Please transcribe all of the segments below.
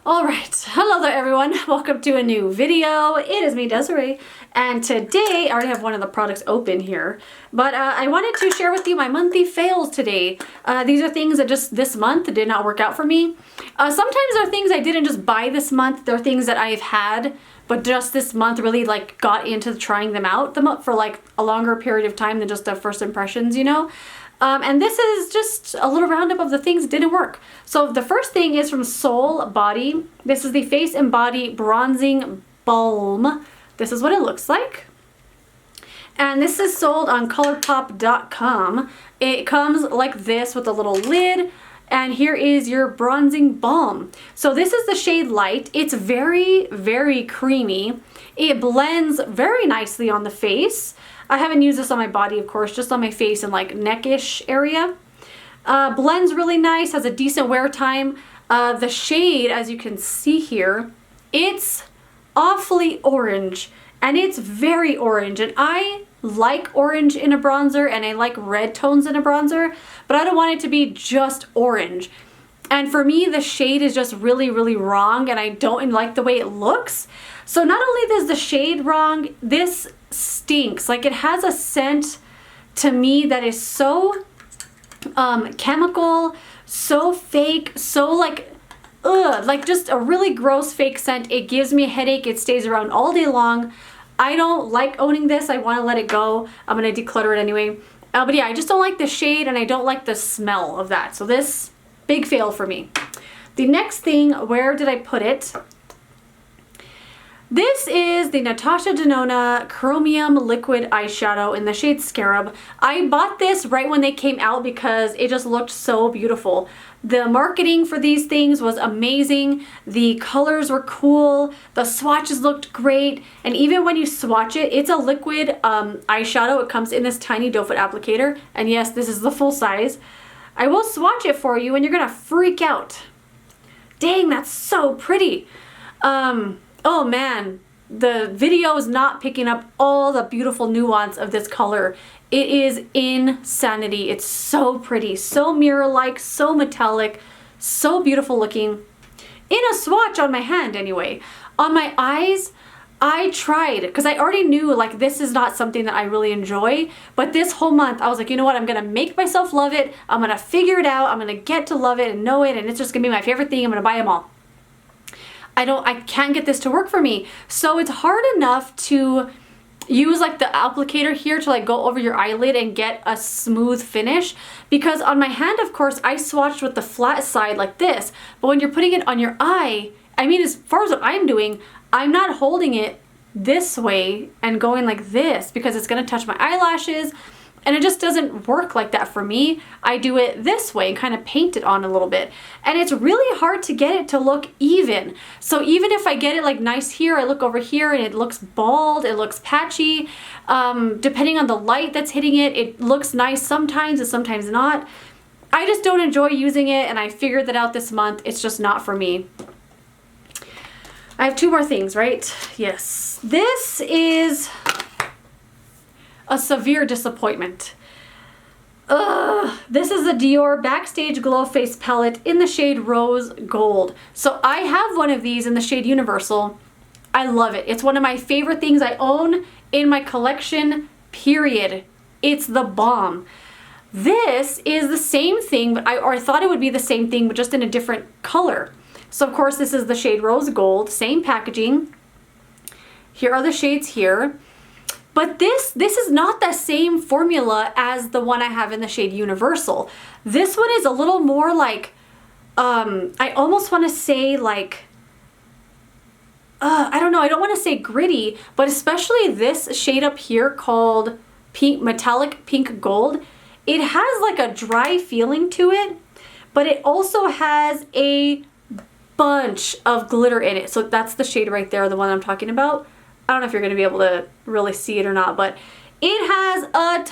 Alright, hello there everyone, welcome to a new video. It is me, Desiree, and today I already have one of the products open here, but I wanted to share with you my monthly fails today. These are things that just this month did not work out for me. Sometimes they're things I didn't just buy this month, they're things that I've had, but just this month really like got into trying them out for like a longer period of time than just the first impressions, you know? And this is just a little roundup of the things that didn't work. So the first thing is from Soul Body. This is the Face and Body Bronzing Balm. This is what it looks like. And this is sold on colourpop.com. It comes like this with a little lid. And here is your bronzing balm. So this is the shade Light. It's very, very creamy. It blends very nicely on the face. I haven't used this on my body, of course, just on my face and like neckish area. Blends really nice, has a decent wear time. The shade, as you can see here, it's awfully orange, and it's very orange. And I like orange in a bronzer, and I like red tones in a bronzer, but I don't want it to be just orange. And for me, the shade is just really, really wrong, and I don't like the way it looks. So not only is the shade wrong, this stinks. Like, it has a scent to me that is so chemical, so fake, so like, ugh, like just a really gross fake scent. It gives me a headache. It stays around all day long. I don't like owning this. I want to let it go. I'm going to declutter it anyway. But yeah, I just don't like the shade, and I don't like the smell of that. So this, big fail for me. The next thing, where did I put it? This is the Natasha Denona Chromium Liquid Eyeshadow in the shade Scarab. I bought this right when they came out because it just looked so beautiful. The marketing for these things was amazing. The colors were cool. The swatches looked great. And even when you swatch it, it's a liquid eyeshadow. It comes in this tiny doe foot applicator. And yes, this is the full size. I will swatch it for you and you're gonna freak out. Dang, that's so pretty. Oh man, the video is not picking up all the beautiful nuance of this color. It is insanity. It's so pretty, so mirror-like, so metallic, so beautiful looking. In a swatch on my hand anyway. On my eyes, I tried, because I already knew like this is not something that I really enjoy, but this whole month I was like, you know what, I'm gonna make myself love it. I'm gonna figure it out. I'm gonna get to love it and know it, and it's just gonna be my favorite thing. I'm gonna buy them all. I can't get this to work for me. So it's hard enough to use like the applicator here to like go over your eyelid and get a smooth finish, because on my hand, of course, I swatched with the flat side like this, but when you're putting it on your eye, I mean, as far as what I'm doing, I'm not holding it this way and going like this because it's gonna touch my eyelashes, and it just doesn't work like that for me. I do it this way and kind of paint it on a little bit. And it's really hard to get it to look even. So even if I get it like nice here, I look over here and it looks bald, it looks patchy. Depending on the light that's hitting it, it looks nice sometimes and sometimes not. I just don't enjoy using it, and I figured that out this month. It's just not for me. I have two more things, right? Yes. This is a severe disappointment. This is the Dior Backstage Glow Face Palette in the shade Rose Gold. So I have one of these in the shade Universal. I love it. It's one of my favorite things I own in my collection, period. It's the bomb. This is the same thing, but I thought it would be the same thing, but just in a different color. So of course this is the shade Rose Gold, same packaging. Here are the shades here. But this is not the same formula as the one I have in the shade Universal. This one is a little more like, I almost want to say like, I don't know, I don't want to say gritty, but especially this shade up here called Pink Metallic Pink Gold. It has like a dry feeling to it, but it also has a bunch of glitter in it. So that's the shade right there, the one I'm talking about. I don't know if you're going to be able to really see it or not, but it has a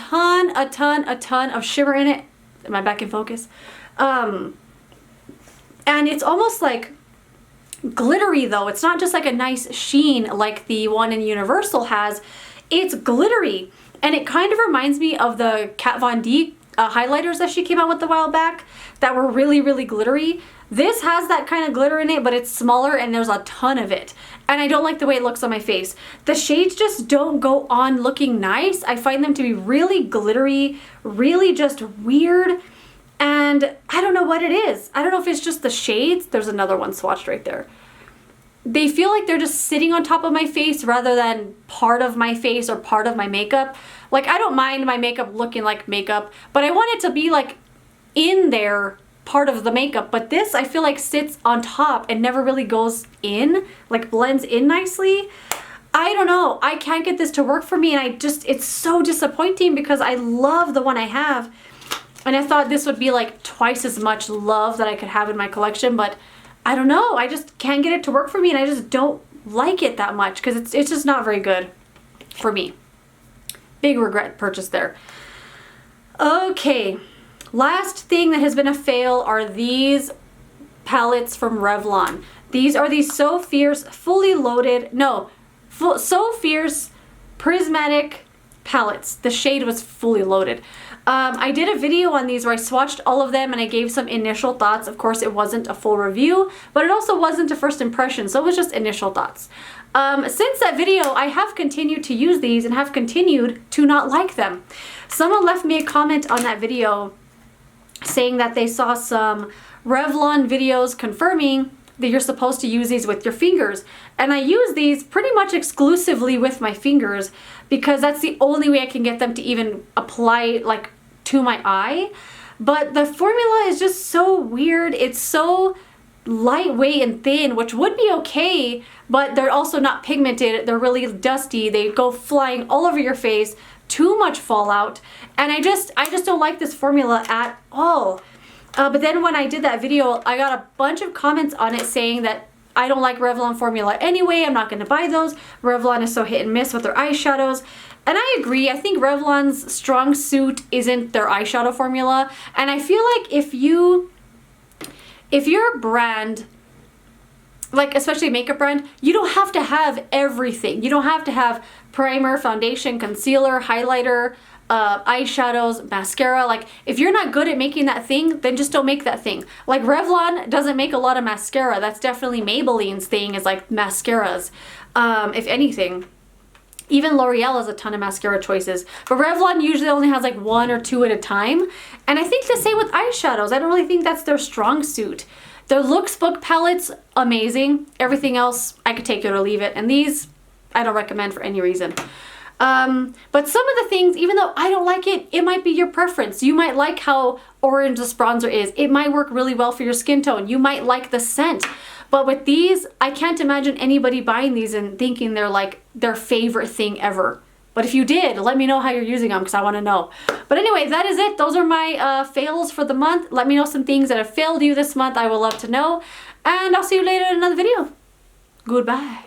ton of shimmer in it. Am I back in focus? And it's almost like glittery though. It's not just like a nice sheen like the one in Universal has. It's glittery, and it kind of reminds me of the Kat Von D highlighters that she came out with a while back that were really, really glittery. This has that kind of glitter in it, but it's smaller and there's a ton of it. And I don't like the way it looks on my face. The shades just don't go on looking nice. I find them to be really glittery, really just weird. And I don't know what it is. I don't know if it's just the shades. There's another one swatched right there. They feel like they're just sitting on top of my face rather than part of my face or part of my makeup. Like, I don't mind my makeup looking like makeup, but I want it to be like in there, part of the makeup. But this, I feel like, sits on top and never really goes in, like blends in nicely. I don't know. I can't get this to work for me, and it's so disappointing because I love the one I have. And I thought this would be like twice as much love that I could have in my collection, but I don't know. I just can't get it to work for me, and I just don't like it that much because it's just not very good for me. Big regret purchase there. Okay, last thing that has been a fail are these palettes from Revlon. These are the So Fierce fully loaded, So Fierce prismatic palettes. The shade was fully loaded. I did a video on these where I swatched all of them and I gave some initial thoughts. Of course, it wasn't a full review, but it also wasn't a first impression, so it was just initial thoughts. Since that video, I have continued to use these and have continued to not like them. Someone left me a comment on that video saying that they saw some Revlon videos confirming that you're supposed to use these with your fingers. And I use these pretty much exclusively with my fingers because that's the only way I can get them to even apply like to my eye. But the formula is just so weird. It's so lightweight and thin, which would be okay, but they're also not pigmented. They're really dusty. They go flying all over your face. Too much fallout. And I just don't like this formula at all. But then when I did that video, I got a bunch of comments on it saying that I don't like Revlon formula anyway. I'm not going to buy those. Revlon is so hit and miss with their eyeshadows. And I agree. I think Revlon's strong suit isn't their eyeshadow formula. And I feel like if you're a brand, like especially a makeup brand, you don't have to have everything. You don't have to have primer, foundation, concealer, highlighter, eyeshadows, mascara. Like, if you're not good at making that thing, then just don't make that thing. Like, Revlon doesn't make a lot of mascara. That's definitely Maybelline's thing, is like mascaras, if anything. Even L'Oreal has a ton of mascara choices, but Revlon usually only has like 1 or 2 at a time. And I think the same with eyeshadows. I don't really think that's their strong suit. Their Looks Book palettes, amazing. Everything else, I could take it or leave it. And these, I don't recommend for any reason. But some of the things, even though I don't like it, it might be your preference. You might like how orange this bronzer is. It might work really well for your skin tone. You might like the scent. But with these, I can't imagine anybody buying these and thinking they're like their favorite thing ever. But if you did, let me know how you're using them because I want to know. But anyway, that is it. Those are my fails for the month. Let me know some things that have failed you this month. I would love to know. And I'll see you later in another video. Goodbye.